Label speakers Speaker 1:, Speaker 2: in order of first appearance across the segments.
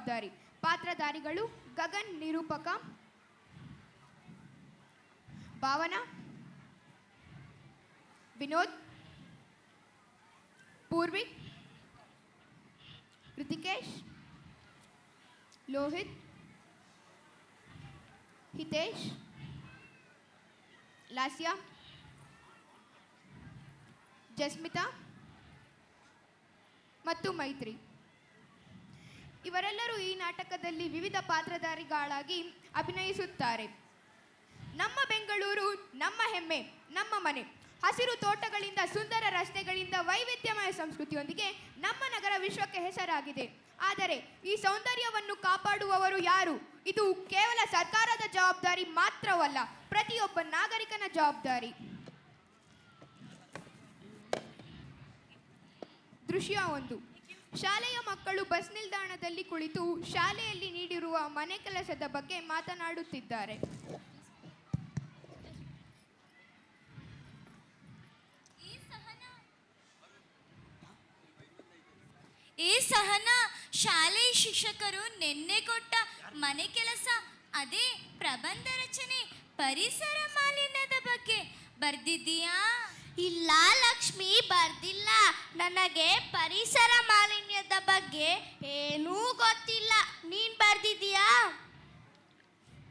Speaker 1: ಜವಾಬ್ದಾರಿ. ಪಾತ್ರಧಾರಿಗಳು: ಗಗನ್ ನಿರೂಪಕ, ಭಾವನಾ, ವಿನೋದ್, ಪೂರ್ವಿ, ಋತಿಕೇಶ್, ಲೋಹಿತ್, ಹಿತೇಶ್, ಲಾಸ್ಯಾ, ಜಸ್ಮಿತಾ ಮತ್ತು ಮೈತ್ರಿ. ಇವರೆಲ್ಲರೂ ಈ ನಾಟಕದಲ್ಲಿ ವಿವಿಧ ಪಾತ್ರಧಾರಿಗಳಾಗಿ ಅಭಿನಯಿಸುತ್ತಾರೆ. ನಮ್ಮ ಬೆಂಗಳೂರು ನಮ್ಮ ಹೆಮ್ಮೆ, ನಮ್ಮ ಮನೆ. ಹಸಿರು ತೋಟಗಳಿಂದ, ಸುಂದರ ರಸ್ತೆಗಳಿಂದ, ವೈವಿಧ್ಯಮಯ ಸಂಸ್ಕೃತಿಯೊಂದಿಗೆ ನಮ್ಮ ನಗರ ವಿಶ್ವಕ್ಕೆ ಹೆಸರಾಗಿದೆ. ಆದರೆ ಈ ಸೌಂದರ್ಯವನ್ನು ಕಾಪಾಡುವವರು ಯಾರು? ಇದು ಕೇವಲ ಸರ್ಕಾರದ ಜವಾಬ್ದಾರಿ ಮಾತ್ರವಲ್ಲ, ಪ್ರತಿಯೊಬ್ಬ ನಾಗರಿಕನ ಜವಾಬ್ದಾರಿ. ದೃಶ್ಯ 1. ಶಾಲೆಯ ಮಕ್ಕಳು ಬಸ್ ನಿಲ್ದಾಣದಲ್ಲಿ ಕುಳಿತು ಶಾಲೆಯಲ್ಲಿ ನೀಡಿರುವ ಮನೆ ಕೆಲಸದ ಬಗ್ಗೆ ಮಾತನಾಡುತ್ತಿದ್ದಾರೆ.
Speaker 2: ಏ ಸಹನಾ, ಶಾಲೆಯ ಶಿಕ್ಷಕರು ನಿನ್ನೆ ಕೊಟ್ಟ ಮನೆ ಕೆಲಸ, ಅದೇ ಪ್ರಬಂಧ ರಚನೆ ಪರಿಸರ ಮಾಲಿನ್ಯದ ಬಗ್ಗೆ ಬರ್ದಿದ್ದೀಯಾ?
Speaker 3: ಇಲ್ಲ ಲಕ್ಷ್ಮಿ, ಬರ್ದಿಲ್ಲ. ನನಗೆ ಪರಿಸರ ಮಾಲಿನ್ಯದ ಬಗ್ಗೆ ಏನೂ ಗೊತ್ತಿಲ್ಲ. ನೀನ್ ಬರ್ದಿದ್ದೀಯಾ?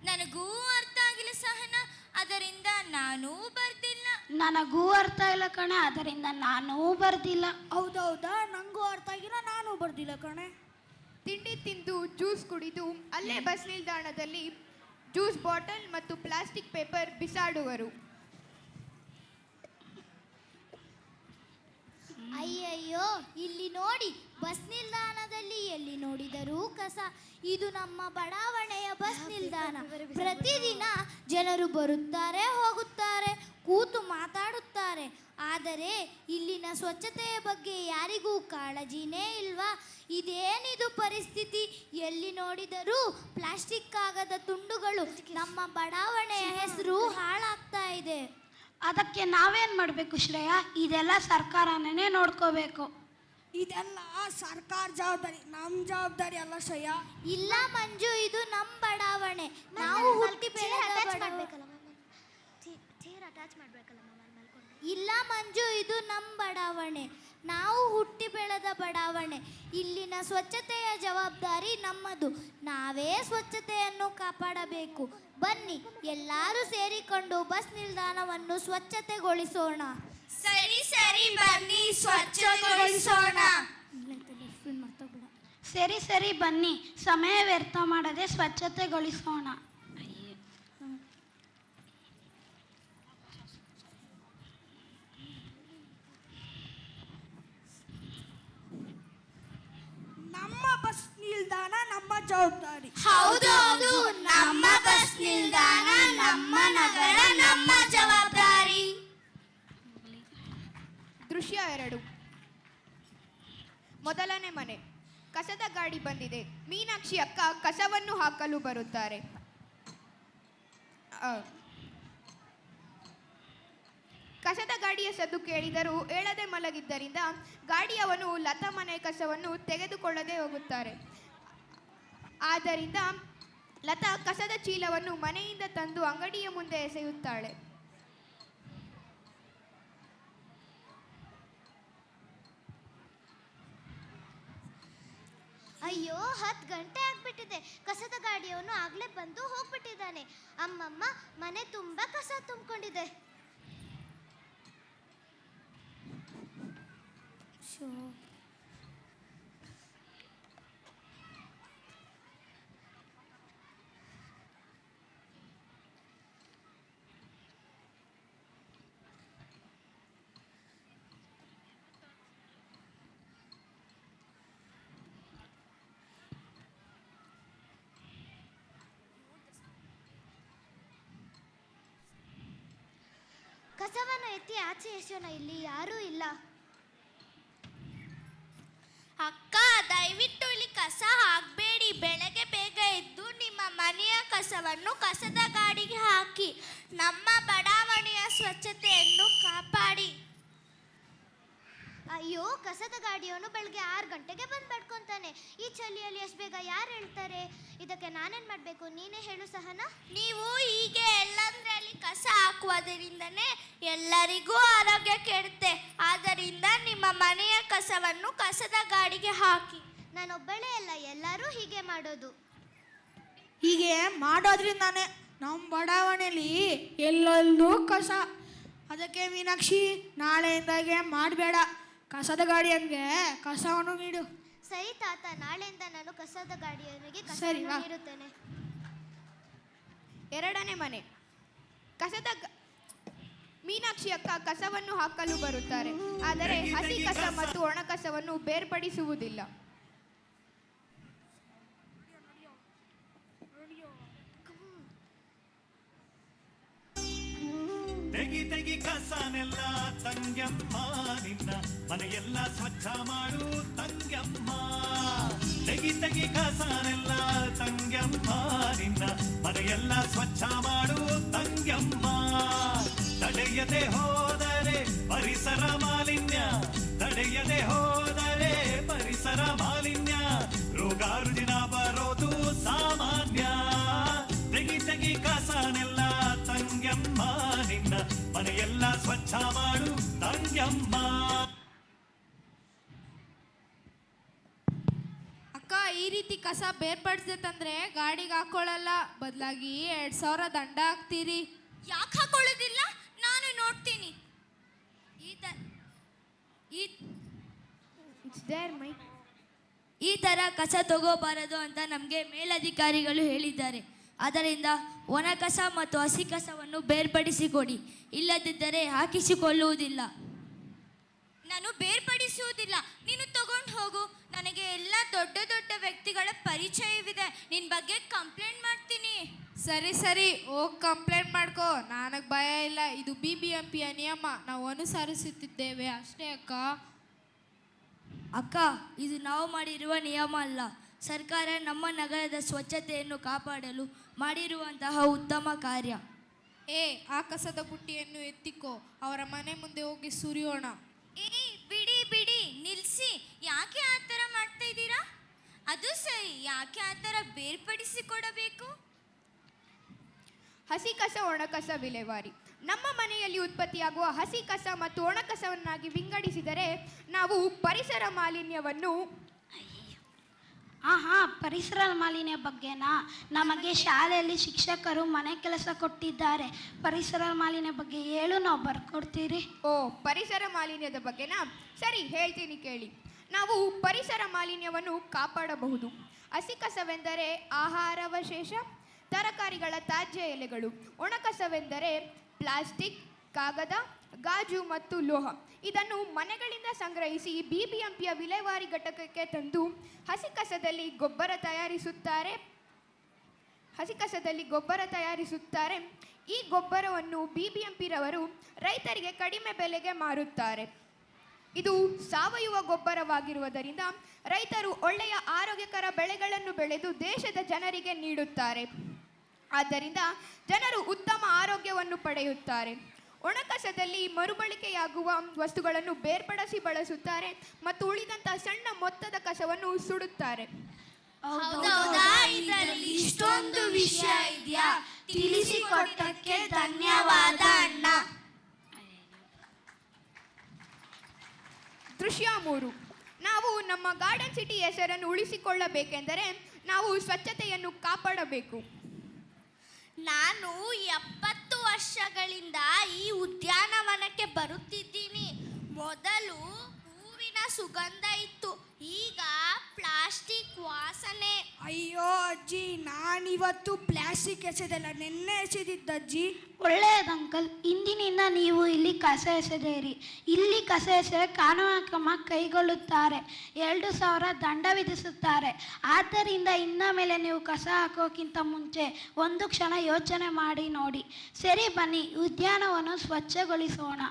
Speaker 2: ನನಗೂ ಅರ್ಥ ಆಗಿಲ್ಲ ಸಹನಾ, ಅದರಿಂದ ನಾನೂ ಬರ್ದಿಲ್ಲ.
Speaker 4: ನನಗೂ ಅರ್ಥ ಇಲ್ಲ ಕಣೆ, ಅದರಿಂದ ನಾನೂ ಬರ್ದಿಲ್ಲ.
Speaker 3: ಹೌದೌದಾ, ನನಗೂ ಅರ್ಥ ಆಗಿಲ್ಲ, ನಾನು ಬರ್ದಿಲ್ಲ ಕಣೆ.
Speaker 1: ತಿಂಡಿ ತಿಂದು ಜ್ಯೂಸ್ ಕುಡಿದು ಅಲ್ಲೇ ಬಸ್ ನಿಲ್ದಾಣದಲ್ಲಿ ಜ್ಯೂಸ್ ಬಾಟಲ್ ಮತ್ತು ಪ್ಲಾಸ್ಟಿಕ್ ಪೇಪರ್ ಬಿಸಾಡುವರು.
Speaker 3: ಅಯ್ಯಯ್ಯೋ, ಇಲ್ಲಿ ನೋಡಿ, ಬಸ್ ನಿಲ್ದಾಣದಲ್ಲಿ ಎಲ್ಲಿ ನೋಡಿದರೂ ಕಸ. ಇದು ನಮ್ಮ ಬಡಾವಣೆಯ ಬಸ್ ನಿಲ್ದಾಣ. ಪ್ರತಿದಿನ ಜನರು ಬರುತ್ತಾರೆ, ಹೋಗುತ್ತಾರೆ, ಕೂತು ಮಾತಾಡುತ್ತಾರೆ. ಆದರೆ ಇಲ್ಲಿನ ಸ್ವಚ್ಛತೆಯ ಬಗ್ಗೆ ಯಾರಿಗೂ ಕಾಳಜಿನೇ ಇಲ್ವಾ? ಇದೇನಿದು ಪರಿಸ್ಥಿತಿ? ಎಲ್ಲಿ ನೋಡಿದರೂ ಪ್ಲಾಸ್ಟಿಕ್ ಕಾಗದ ತುಂಡುಗಳು. ನಮ್ಮ ಬಡಾವಣೆಯ ಹೆಸರು ಹಾಳಾಗ್ತಾ ಇದೆ.
Speaker 4: ಅದಕ್ಕೆ ನಾವೇನು ಮಾಡಬೇಕು ಶ್ರೇಯಾ? ಇದೆಲ್ಲ ಸರ್ಕಾರನೇ ನೋಡ್ಕೋಬೇಕು.
Speaker 5: ಇದೆಲ್ಲ ಸರ್ಕಾರ ಜವಾಬ್ದಾರಿ, ನಮ್ಮ ಜವಾಬ್ದಾರಿ ಅಲ್ಲ ಶ್ರೇಯಾ.
Speaker 3: ಇಲ್ಲ ಮಂಜು, ಇದು ನಮ್ಮ ಬಡಾವಣೆ. ನಾವು ಹುಟ್ಟಿ ಇಲ್ಲ ಮಂಜು, ಇದು ನಮ್ಮ ಬಡಾವಣೆ. ನಾವು ಹುಟ್ಟಿ ಬೆಳೆದ ಬಡಾವಣೆ. ಇಲ್ಲಿನ ಸ್ವಚ್ಛತೆಯ ಜವಾಬ್ದಾರಿ ನಮ್ಮದು. ನಾವೇ ಸ್ವಚ್ಛತೆಯನ್ನು ಕಾಪಾಡಬೇಕು. ಬನ್ನಿ, ಎಲ್ಲರೂ ಸೇರಿಕೊಂಡು ಬಸ್ ನಿಲ್ದಾಣವನ್ನು ಸ್ವಚ್ಛತೆಗೊಳಿಸೋಣ.
Speaker 2: ಸರಿ ಸರಿ, ಬನ್ನಿ ಸ್ವಚ್ಛಗೊಳಿಸೋಣ.
Speaker 4: ಸರಿ ಸರಿ, ಬನ್ನಿ, ಸಮಯ ವ್ಯರ್ಥ ಮಾಡದೆ ಸ್ವಚ್ಛತೆಗೊಳಿಸೋಣ.
Speaker 5: ನಮ್ಮ ಬಸ್ ನಿಲ್ದಾಣ ನಮ್ಮ ಜವಾಬ್ದಾರಿ.
Speaker 2: ಹೌದೌದು, ನಮ್ಮ ಬಸ್ ನಿಲ್ದಾಣ ನಮ್ಮ ನಗರ ನಮ್ಮ ಜವಾಬ್ದಾರಿ.
Speaker 1: ದೃಶ್ಯ 2. ಮೊದಲನೇ ಮನೆ. ಕಸದ ಗಾಡಿ ಬಂದಿದೆ. ಮೀನಾಕ್ಷಿ ಅಕ್ಕ ಕಸವನ್ನು ಹಾಕಲು ಬರುತ್ತಾರೆ. ಕಸದ ಗಾಡಿಯ ಸದ್ದು ಕೇಳಿದರೂ ಹೇಳದೆ ಮಲಗಿದ್ದರಿಂದ ಗಾಡಿಯವನು ಲತಾ ಮನೆ ಕಸವನ್ನು ತೆಗೆದುಕೊಳ್ಳದೆ ಹೋಗುತ್ತಾರೆ. ಆದ್ದರಿಂದ ಲತಾ ಕಸದ ಚೀಲವನ್ನು ಮನೆಯಿಂದ ತಂದು ಅಂಗಡಿಯ ಮುಂದೆ ಎಸೆಯುತ್ತಾಳೆ.
Speaker 3: ಅಯ್ಯೋ, 10 ಗಂಟೆ ಆಗ್ಬಿಟ್ಟಿದೆ. ಕಸದ ಗಾಡಿಯವನು ಆಗ್ಲೇ ಬಂದು ಹೋಗ್ಬಿಟ್ಟಿದ್ದಾನೆ. ಅಮ್ಮಮ್ಮ, ಮನೆ ತುಂಬಾ ಕಸ ತುಂಬಿಕೊಂಡಿದೆ. ಕಸವನ್ನು ಎತ್ತಿ ಆಚೆ ಎಸೆಯೋಣ. ಇಲ್ಲಿ ಯಾರೂ ಇಲ್ಲ.
Speaker 2: ಅಕ್ಕ, ದಯವಿಟ್ಟು ಇಲ್ಲಿ ಕಸ ಹಾಕಬೇಡಿ. ಬೆಳಗ್ಗೆ ಬೇಗ ಎದ್ದು ನಿಮ್ಮ ಮನೆಯ ಕಸವನ್ನು ಕಸದ ಗಾಡಿಗೆ ಹಾಕಿ. ನಮ್ಮ ಬಡಾವಣೆಯ ಸ್ವಚ್ಛತೆಯನ್ನು ಕಾಪಾಡಿ.
Speaker 3: ಅಯ್ಯೋ, ಕಸದ ಗಾಡಿಯವನು ಬೆಳಗ್ಗೆ 6 ಗಂಟೆಗೆ ಬಂದು ಪಡ್ಕೊತಾನೆ. ಈ ಚಳಿಯಲ್ಲಿ ಎಷ್ಟು ಬೇಗ ಯಾರು ಹೇಳ್ತಾರೆ? ಇದಕ್ಕೆ ನಾನೇನು ಮಾಡಬೇಕು? ನೀನೇ ಹೇಳು ಸಹನಾ.
Speaker 2: ನೀವು ಹೀಗೆ ಎಲ್ಲಂದ್ರಲ್ಲಿ ಕಸ ಹಾಕುವುದರಿಂದನೇ ಎಲ್ಲರಿಗೂ ಆರೋಗ್ಯ ಕೆಡುತ್ತೆ. ಆದ್ದರಿಂದ ನಿಮ್ಮ ಮನೆಯ ಕಸವನ್ನು ಕಸದ ಗಾಡಿಗೆ ಹಾಕಿ.
Speaker 3: ನಾನೊಬ್ಬಳೇ ಅಲ್ಲ, ಎಲ್ಲರೂ ಹೀಗೆ ಮಾಡೋದು.
Speaker 5: ಹೀಗೆ ಮಾಡೋದ್ರಿಂದಾನೆ ನಮ್ಮ ಬಡಾವಣೆಯಲ್ಲಿ ಎಲ್ಲೆಲ್ಲೂ ಕಸ. ಅದಕ್ಕೆ ಮೀನಾಕ್ಷಿ, ನಾಳೆಯಿಂದಾಗೆ ಮಾಡಬೇಡ, ಕಸದ ಗಾಡಿಯನ್ಗೆ ಕಸವನ್ನು ನೀಡು.
Speaker 3: ಸರಿ ತಾತ, ನಾಳೆಯಿಂದ ನಾನು ಕಸದ ಗಾಡಿಯವನಿಗೆ
Speaker 5: ಸರಿ,
Speaker 3: ಕಸವನ್ನು
Speaker 5: ವಾ.
Speaker 3: ನೀಡುತ್ತೇನೆ.
Speaker 1: 2ನೇ ಮನೆ. ಮೀನಾಕ್ಷಿ ಅಕ್ಕ ಕಸವನ್ನು ಹಾಕಲು ಬರುತ್ತಾರೆ, ಆದರೆ ಹಸಿ ಕಸ ಮತ್ತು ಒಣ ಕಸವನ್ನು ಬೇರ್ಪಡಿಸುವುದಿಲ್ಲ.
Speaker 6: ತೆಗಿ ಕಸನೆಲ್ಲ ತಂಗ್ಯಮ್ಮ, ನಿನ್ನ ಮನೆಯೆಲ್ಲ ಸ್ವಚ್ಛ ಮಾಡು ತಂಗ್ಯಮ್ಮ. ತೆಗಿ ಕಸನೆಲ್ಲ ತಂಗ್ಯಮ್ಮ, ನಿನ್ನ ಮನೆಯೆಲ್ಲ ಸ್ವಚ್ಛ ಮಾಡು ತಂಗ್ಯಮ್ಮ. ತಡೆಯದೆ ಹೋದರೆ ಪರಿಸರ ಮಾಲಿನ್ಯ, ತಡೆಯದೆ ಹೋದರೆ ಪರಿಸರ ಮಾಲಿನ್ಯ, ರೋಗ ರುಜಿನ ಬರೋದು ಸಾಮಾನ್ಯ. ತೆಗಿ ಕಸನೆಲ್ಲ ತಂಗ್ಯಮ್ಮ, ನಿನ್ನ ಮನೆಯೆಲ್ಲ ಸ್ವಚ್ಛ ಮಾಡು ತಂಗ್ಯಮ್ಮ.
Speaker 7: ಅಕ್ಕ, ಈ ರೀತಿ ಕಸ ಬೇರ್ಪಡಿಸದೆ ತಂದ್ರೆ ಗಾಡಿಗೆ ಹಾಕೊಳ್ಳಲ್ಲ, ಬದಲಾಗಿ 2000 ದಂಡ ಹಾಕ್ತೀರಿ.
Speaker 2: ಯಾಕೆ ಹಾಕೊಳ್ಳೋದಿಲ್ಲ? ನಾನು ನೋಡ್ತೀನಿ. ಈ ಥರ ಕಸ ತಗೋಬಾರದು ಅಂತ ನಮಗೆ ಮೇಲಧಿಕಾರಿಗಳು ಹೇಳಿದ್ದಾರೆ. ಆದ್ದರಿಂದ ಒಣ ಕಸ ಮತ್ತು ಹಸಿ ಕಸವನ್ನು ಬೇರ್ಪಡಿಸಿಕೊಡಿ, ಇಲ್ಲದಿದ್ದರೆ ಹಾಕಿಸಿಕೊಳ್ಳುವುದಿಲ್ಲ. ನಾನು ಬೇರ್ಪಡಿಸುವುದಿಲ್ಲ, ನೀನು ತಗೊಂಡು ಹೋಗು. ನನಗೆ ಎಲ್ಲ ದೊಡ್ಡ ದೊಡ್ಡ ವ್ಯಕ್ತಿಗಳ ಪರಿಚಯವಿದೆ, ನಿನ್ನ ಬಗ್ಗೆ ಕಂಪ್ಲೇಂಟ್ ಮಾಡ್ತೀನಿ.
Speaker 7: ಸರಿ, ಹೋಗಿ ಕಂಪ್ಲೇಂಟ್ ಮಾಡ್ಕೋ, ನನಗೆ ಭಯ ಇಲ್ಲ. ಇದು BBMPಯ ನಿಯಮ, ನಾವು ಅನುಸರಿಸುತ್ತಿದ್ದೇವೆ ಅಷ್ಟೇ ಅಕ್ಕ.
Speaker 2: ಅಕ್ಕ, ಇದು ನಾವು ಮಾಡಿರುವ ನಿಯಮ ಅಲ್ಲ. ಸರ್ಕಾರ ನಮ್ಮ ನಗರದ ಸ್ವಚ್ಛತೆಯನ್ನು ಕಾಪಾಡಲು ಮಾಡಿರುವಂತಹ ಉತ್ತಮ ಕಾರ್ಯ.
Speaker 7: ಆ ಕಸದ ಬುಟ್ಟಿಯನ್ನು ಎತ್ತಿಕೋ, ಅವರ ಮನೆ ಮುಂದೆ ಹೋಗಿ ಸುರಿಯೋಣ.
Speaker 2: ಬಿಡಿ ನಿಲ್ಲಿಸಿ. ಯಾಕೆ ಆ ಥರ ಮಾಡ್ತಾ ಇದ್ದೀರಾ? ಅದು ಸರಿ, ಯಾಕೆ ಆ ಥರ ಬೇರ್ಪಡಿಸಿಕೊಡಬೇಕು?
Speaker 1: ಹಸಿ ಕಸ ಒಣ ಕಸ ವಿಲೇವಾರಿ. ನಮ್ಮ ಮನೆಯಲ್ಲಿ ಉತ್ಪತ್ತಿಯಾಗುವ ಹಸಿ ಕಸ ಮತ್ತು ಒಣ ಕಸವನ್ನಾಗಿ ವಿಂಗಡಿಸಿದರೆ ನಾವು ಪರಿಸರ ಮಾಲಿನ್ಯವನ್ನು
Speaker 4: ಪರಿಸರ ಮಾಲಿನ್ಯ ಬಗ್ಗೆನಾ? ನಮಗೆ ಶಾಲೆಯಲ್ಲಿ ಶಿಕ್ಷಕರು ಮನೆ ಕೆಲಸ ಕೊಟ್ಟಿದ್ದಾರೆ. ಪರಿಸರ ಮಾಲಿನ್ಯ ಬಗ್ಗೆ ಹೇಳು, ನಾವು ಬರ್ಕೊಡ್ತೀರಿ.
Speaker 1: ಪರಿಸರ ಮಾಲಿನ್ಯದ ಬಗ್ಗೆನಾ? ಸರಿ, ಹೇಳ್ತೀನಿ ಕೇಳಿ. ನಾವು ಪರಿಸರ ಮಾಲಿನ್ಯವನ್ನು ಕಾಪಾಡಬಹುದು. ಹಸಿ ಕಸವೆಂದರೆ ಆಹಾರಾವಶೇಷ, ತರಕಾರಿಗಳ ತ್ಯಾಜ್ಯ ಎಲೆಗಳು. ಒಣ ಕಸವೆಂದರೆ ಪ್ಲಾಸ್ಟಿಕ್, ಕಾಗದ, ಗಾಜು ಮತ್ತು ಲೋಹ. ಇದನ್ನು ಮನೆಗಳಿಂದ ಸಂಗ್ರಹಿಸಿ BBMPಯ ವಿಲೇವಾರಿ ಘಟಕಕ್ಕೆ ತಂದು ಹಸಿ ಕಸದಲ್ಲಿ ಗೊಬ್ಬರ ತಯಾರಿಸುತ್ತಾರೆ. ಈ ಗೊಬ್ಬರವನ್ನು BBMP ರವರು ರೈತರಿಗೆ ಕಡಿಮೆ ಬೆಲೆಗೆ ಮಾರುತ್ತಾರೆ. ಇದು ಸಾವಯವ ಗೊಬ್ಬರವಾಗಿರುವುದರಿಂದ ರೈತರು ಒಳ್ಳೆಯ ಆರೋಗ್ಯಕರ ಬೆಳೆಗಳನ್ನು ಬೆಳೆದು ದೇಶದ ಜನರಿಗೆ ನೀಡುತ್ತಾರೆ. ಆದ್ದರಿಂದ ಜನರು ಉತ್ತಮ ಆರೋಗ್ಯವನ್ನು ಪಡೆಯುತ್ತಾರೆ. ಒಣಕಸದಲ್ಲಿ ಮರುಬಳಕೆಯಾಗುವ ವಸ್ತುಗಳನ್ನು ಬೇರ್ಪಡಿಸಿ ಬಳಸುತ್ತಾರೆ ಮತ್ತು ಉಳಿದಂತಹ ಸಣ್ಣ ಮೊತ್ತದ ಕಸವನ್ನು ಸುಡುತ್ತಾರೆ.
Speaker 2: ಇದರಲ್ಲಿ ಇಷ್ಟೊಂದು ವಿಷಯ ಇದೆಯಾ? ತಿಳಿಸಿಕೊಟ್ಟಕ್ಕೆ ಧನ್ಯವಾದ ಅಣ್ಣ.
Speaker 1: ದೃಶ್ಯ 3. ನಾವು ನಮ್ಮ ಗಾರ್ಡನ್ ಸಿಟಿ ಹೆಸರನ್ನು ಉಳಿಸಿಕೊಳ್ಳಬೇಕೆಂದರೆ ನಾವು ಸ್ವಚ್ಛತೆಯನ್ನು ಕಾಪಾಡಬೇಕು.
Speaker 2: ನಾನು 70 ವರ್ಷಗಳಿಂದ ಈ ಉದ್ಯಾನವನಕ್ಕೆ ಬರುತ್ತಿದ್ದೀನಿ. ಮೊದಲು ಹೂವಿನ ಸುಗಂಧ ಇತ್ತು, ಈಗ ಪ್ಲಾಸ್ಟಿಕ್ ವಾಸನೆ.
Speaker 5: ಅಯ್ಯೋ ಅಜ್ಜಿ, ನಾನಿವತ್ತು ಪ್ಲಾಸ್ಟಿಕ್ ಎಸೆದಲ್ಲ, ನೆನ್ನೆ ಎಸೆದಿದ್ದಜ್ಜಿ.
Speaker 4: ಒಳ್ಳೆಯದು ಅಂಕಲ್, ಇಂದಿನಿಂದ ನೀವು ಇಲ್ಲಿ ಕಸ ಎಸೆದಿರಿ. ಇಲ್ಲಿ ಕಸ ಎಸೆದರೆ ಕಾನೂನು ಕ್ರಮ ಕೈಗೊಳ್ಳುತ್ತಾರೆ, 2000 ದಂಡ ವಿಧಿಸುತ್ತಾರೆ. ಆದ್ದರಿಂದ ಇನ್ನ ಮೇಲೆ ನೀವು ಕಸ ಹಾಕೋಕ್ಕಿಂತ ಮುಂಚೆ ಒಂದು ಕ್ಷಣ ಯೋಚನೆ ಮಾಡಿ ನೋಡಿ. ಸರಿ, ಬನ್ನಿ ಉದ್ಯಾನವನ್ನು ಸ್ವಚ್ಛಗೊಳಿಸೋಣ.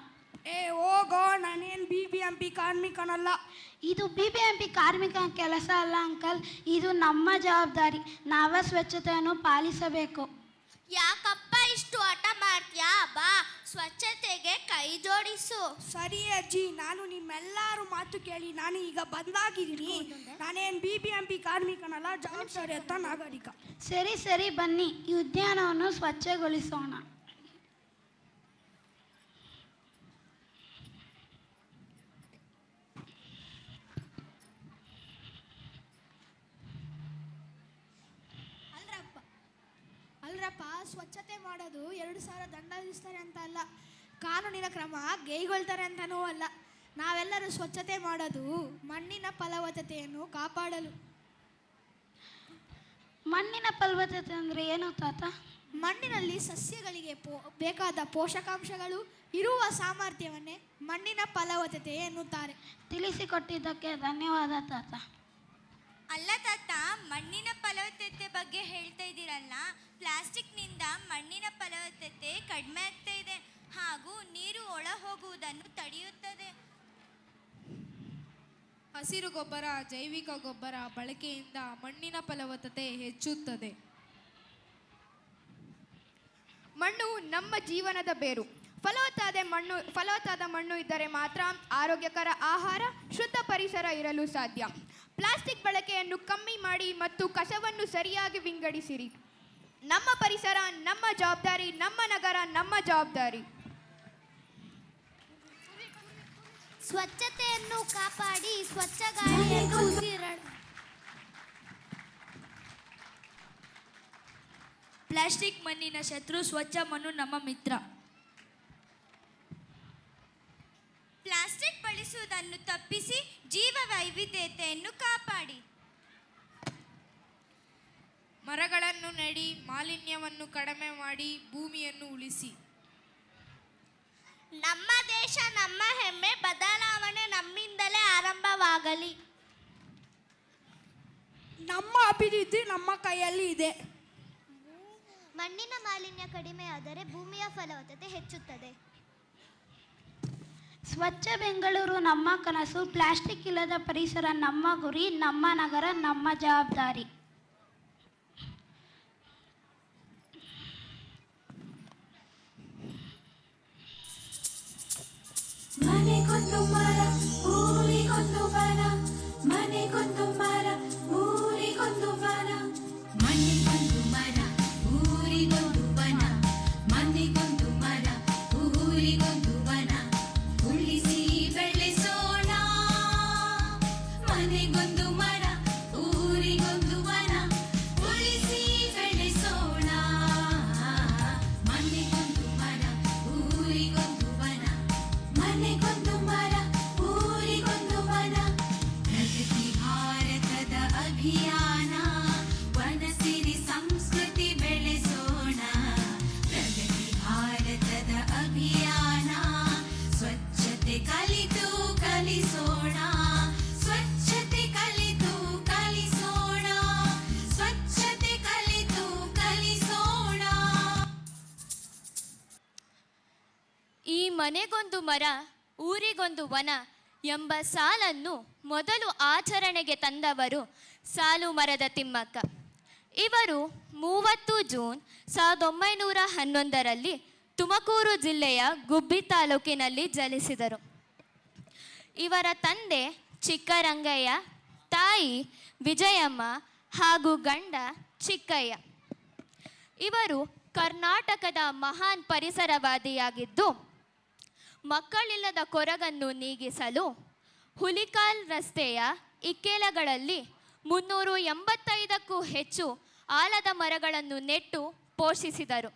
Speaker 5: ಹೋಗೋ, ನಾನೇನು BBMP ಕಾರ್ಮಿಕನಲ್ಲ.
Speaker 4: ಇದು BBMP ಕಾರ್ಮಿಕನ ಕೆಲಸ ಅಲ್ಲ ಅಂಕಲ್, ಇದು ನಮ್ಮ ಜವಾಬ್ದಾರಿ. ನಾವೇ ಸ್ವಚ್ಛತೆಯನ್ನು ಪಾಲಿಸಬೇಕು.
Speaker 2: ಯಾಕಪ್ಪ
Speaker 3: ಎಷ್ಟು ಹಠ ಮಾಡ್ತೀಯಾ? ಬಾ, ಸ್ವಚ್ಛತೆಗೆ ಕೈ ಜೋಡಿಸು.
Speaker 5: ಸರಿ ಅಜ್ಜಿ, ನಾನು ನಿಮ್ಮೆಲ್ಲರೂ ಮಾತು ಕೇಳಿ ನಾನು ಈಗ ಬಂದಾಗಿದ್ದೀನಿ. ನಾನೇನು BBMP ಕಾರ್ಮಿಕನಲ್ಲ, ಜವಾಬ್ದಾರಿಯುತ ನಾಗರಿಕ.
Speaker 4: ಸರಿ ಸರಿ, ಬನ್ನಿ ಈ ಉದ್ಯಾನವನ್ನು ಸ್ವಚ್ಛಗೊಳಿಸೋಣ.
Speaker 5: ಅಲ್ರಪ್ಪ, ಸ್ವಚ್ಛತೆ ಮಾಡೋದು 2,000 ದಂಡ ವಿಧಿಸ್ತಾರೆ ಅಂತ ಅಲ್ಲ, ಕಾನೂನಿನ ಕ್ರಮ ಕೈಗೊಳ್ತಾರೆ ಅಂತನೂ ಅಲ್ಲ. ನಾವೆಲ್ಲರೂ ಸ್ವಚ್ಛತೆ ಮಾಡೋದು ಮಣ್ಣಿನ ಫಲವತ್ತತೆಯನ್ನು ಕಾಪಾಡಲು.
Speaker 4: ಮಣ್ಣಿನ ಫಲವತ್ತತೆ ಅಂದರೆ ಏನು ತಾತ?
Speaker 5: ಮಣ್ಣಿನಲ್ಲಿ ಸಸ್ಯಗಳಿಗೆ ಬೇಕಾದ ಪೋಷಕಾಂಶಗಳು ಇರುವ ಸಾಮರ್ಥ್ಯವನ್ನೇ ಮಣ್ಣಿನ ಫಲವತ್ತತೆ ಎನ್ನುತ್ತಾರೆ.
Speaker 4: ತಿಳಿಸಿಕೊಟ್ಟಿದ್ದಕ್ಕೆ ಧನ್ಯವಾದ ತಾತ.
Speaker 2: ಅಲ್ಲ ತಾತ, ಮಣ್ಣಿನ ಫಲವತ್ತತೆ ಬಗ್ಗೆ ಹೇಳ್ತಾ ಇದ್ದೀರಲ್ಲ, ಪ್ಲಾಸ್ಟಿಕ್ನಿಂದ ಮಣ್ಣಿನ ಫಲವತ್ತತೆ ಕಡಿಮೆ ಆಗ್ತಾ ಇದೆ ಹಾಗೂ ನೀರು ಒಳ ಹೋಗುವುದನ್ನು ತಡೆಯುತ್ತದೆ.
Speaker 7: ಹಸಿರು ಗೊಬ್ಬರ, ಜೈವಿಕ ಗೊಬ್ಬರ ಬಳಕೆಯಿಂದ ಮಣ್ಣಿನ ಫಲವತ್ತತೆ ಹೆಚ್ಚುತ್ತದೆ.
Speaker 1: ಮಣ್ಣು ನಮ್ಮ ಜೀವನದ ಬೇರು. ಫಲವತ್ತಾದ ಮಣ್ಣು ಇದ್ದರೆ ಮಾತ್ರ ಆರೋಗ್ಯಕರ ಆಹಾರ, ಶುದ್ಧ ಪರಿಸರ ಇರಲು ಸಾಧ್ಯ. ಪ್ಲಾಸ್ಟಿಕ್ ಬಳಕೆಯನ್ನು ಕಮ್ಮಿ ಮಾಡಿ ಮತ್ತು ಕಸವನ್ನು ಸರಿಯಾಗಿ ವಿಂಗಡಿಸಿರಿ. ನಮ್ಮ ಪರಿಸರ ನಮ್ಮ ಜವಾಬ್ದಾರಿ, ನಮ್ಮ ನಗರ ನಮ್ಮ ಜವಾಬ್ದಾರಿ.
Speaker 3: ಸ್ವಚ್ಛತೆಯನ್ನು ಕಾಪಾಡಿ, ಸ್ವಚ್ಛ ಗಾಳಿಯನ್ನು ಉಸಿರಾಡ.
Speaker 2: ಪ್ಲಾಸ್ಟಿಕ್ ಮಣ್ಣಿನ ಶತ್ರು, ಸ್ವಚ್ಛ ಮಣ್ಣು ನಮ್ಮ ಮಿತ್ರ. ಪ್ಲಾಸ್ಟಿಕ್ ಬಳಸುವುದನ್ನು ತಪ್ಪಿಸಿ ಜೀವ ವೈವಿಧ್ಯತೆಯನ್ನು ಕಾಪಾಡಿ.
Speaker 7: ಮರಗಳನ್ನು ನೆಡಿ, ಮಾಲಿನ್ಯವನ್ನು ಕಡಿಮೆ ಮಾಡಿ, ಭೂಮಿಯನ್ನು ಉಳಿಸಿ.
Speaker 3: ನಮ್ಮ ದೇಶ ನಮ್ಮ ಹೆಮ್ಮೆ, ಬದಲಾವಣೆ ನಮ್ಮಿಂದಲೇ ಆರಂಭವಾಗಲಿ.
Speaker 5: ನಮ್ಮ ಅಭಿವೃದ್ಧಿ ನಮ್ಮ ಕೈಯಲ್ಲಿ ಇದೆ.
Speaker 3: ಮಣ್ಣಿನ ಮಾಲಿನ್ಯ ಕಡಿಮೆಯಾದರೆ ಭೂಮಿಯ ಫಲವತ್ತತೆ ಹೆಚ್ಚುತ್ತದೆ.
Speaker 4: ಸ್ವಚ್ಛ ಬೆಂಗಳೂರು ನಮ್ಮ ಕನಸು, ಪ್ಲಾಸ್ಟಿಕ್ ಇಲ್ಲದ ಪರಿಸರ ನಮ್ಮ ಗುರಿ, ನಮ್ಮ ನಗರ ನಮ್ಮ ಜವಾಬ್ದಾರಿ.
Speaker 8: ಮನೆಗೊಂದು ಮರ, ಊರಿಗೊಂದು ವನ, ಮನೆಗೊಂದು ಮರ, ಊರಿಗೊಂದು ವನ, ಮನೆಗೊಂದು ಮರ, ಊರಿಗೊಂದು ವನ, ಮನೆಗೊಂದು ಮರ, ಊರಿಗೊಂದು ವನ, ಉಳಿಸಿ ಬೆಳೆಸೋಣ. ಮನೆಗೊಂದು ಮರ, ಊರಿಗೊಂದು ವನ, ಉಳಿಸಿ ಬೆಳೆಸೋಣ. ಮನೆಗೊಂದು ಮರ, ಊರಿಗೊಂದು ವನ, ಮನೆಗೊಂದು ಮರ, ಊರಿಗೊಂದು ವನ. ಪ್ರಗತಿ ಭಾರತದ ಅಭಿಯಾನ, ವನಸಿರಿ ಸಂಸ್ಕೃತಿ ಬೆಳೆಸೋಣ. ಪ್ರಗತಿ ಭಾರತದ ಅಭಿಯಾನ, ಸ್ವಚ್ಛತೆ ಕಲಿತು ಕಲಿಸೋಣ. ಸ್ವಚ್ಛತೆ ಕಲಿತು ಕಲಿಸೋಣ. ಸ್ವಚ್ಛತೆ ಕಲಿತು ಕಲಿಸೋಣ.
Speaker 2: ಈ ಮನೆಗೊಂದು ಮರ, ಊರಿಗೊಂದು ವನ ಎಂಬ ಸಾಲನ್ನು ಮೊದಲು ಆಚರಣೆಗೆ ತಂದವರು ಸಾಲು ಮರದ ತಿಮ್ಮಕ್ಕ. ಇವರು 30 ಜೂನ್ 1911ರಲ್ಲಿ ತುಮಕೂರು ಜಿಲ್ಲೆಯ ಗುಬ್ಬಿ ತಾಲೂಕಿನಲ್ಲಿ ಜನಿಸಿದರು. ಇವರ ತಂದೆ ಚಿಕ್ಕರಂಗಯ್ಯ, ತಾಯಿ ವಿಜಯಮ್ಮ ಹಾಗೂ ಗಂಡ ಚಿಕ್ಕಯ್ಯ. ಇವರು ಕರ್ನಾಟಕದ ಮಹಾನ್ ಪರಿಸರವಾದಿಯಾಗಿದ್ದು, ಮಕ್ಕಳಿಲ್ಲದ ಕೊರಗನ್ನು ನೀಗಿಸಲು ಹುಲಿಕಾಲ್ ರಸ್ತೆಯ ಇಕ್ಕೆಲಗಳಲ್ಲಿ 385ಕ್ಕೂ ಹೆಚ್ಚು ಆಲದ ಮರಗಳನ್ನು ನೆಟ್ಟು ಪೋಷಿಸಿದರು.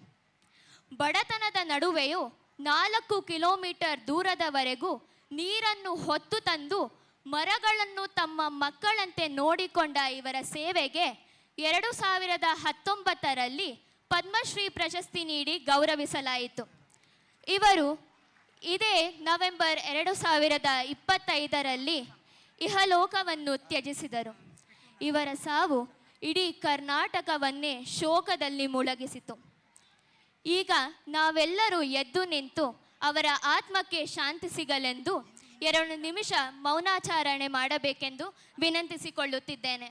Speaker 2: ಬಡತನದ ನಡುವೆಯೂ 4 ಕಿಲೋಮೀಟರ್ ದೂರದವರೆಗೂ ನೀರನ್ನು ಹೊತ್ತು ತಂದು ಮರಗಳನ್ನು ತಮ್ಮ ಮಕ್ಕಳಂತೆ ನೋಡಿಕೊಂಡ ಇವರ ಸೇವೆಗೆ 2019ರಲ್ಲಿ ಪದ್ಮಶ್ರೀ ಪ್ರಶಸ್ತಿ ನೀಡಿ ಗೌರವಿಸಲಾಯಿತು. ಇವರು ಇದೇ ನವೆಂಬರ್ 2025ರಲ್ಲಿ ಇಹಲೋಕವನ್ನು ತ್ಯಜಿಸಿದರು. ಇವರ ಸಾವು ಇಡೀ ಕರ್ನಾಟಕವನ್ನೇ ಶೋಕದಲ್ಲಿ ಮುಳುಗಿಸಿತು. ಈಗ ನಾವೆಲ್ಲರೂ ಎದ್ದು ನಿಂತು ಅವರ ಆತ್ಮಕ್ಕೆ ಶಾಂತಿ ಸಿಗಲೆಂದು 2 ನಿಮಿಷ ಮೌನಾಚರಣೆ ಮಾಡಬೇಕೆಂದು ವಿನಂತಿಸಿಕೊಳ್ಳುತ್ತಿದ್ದೇನೆ.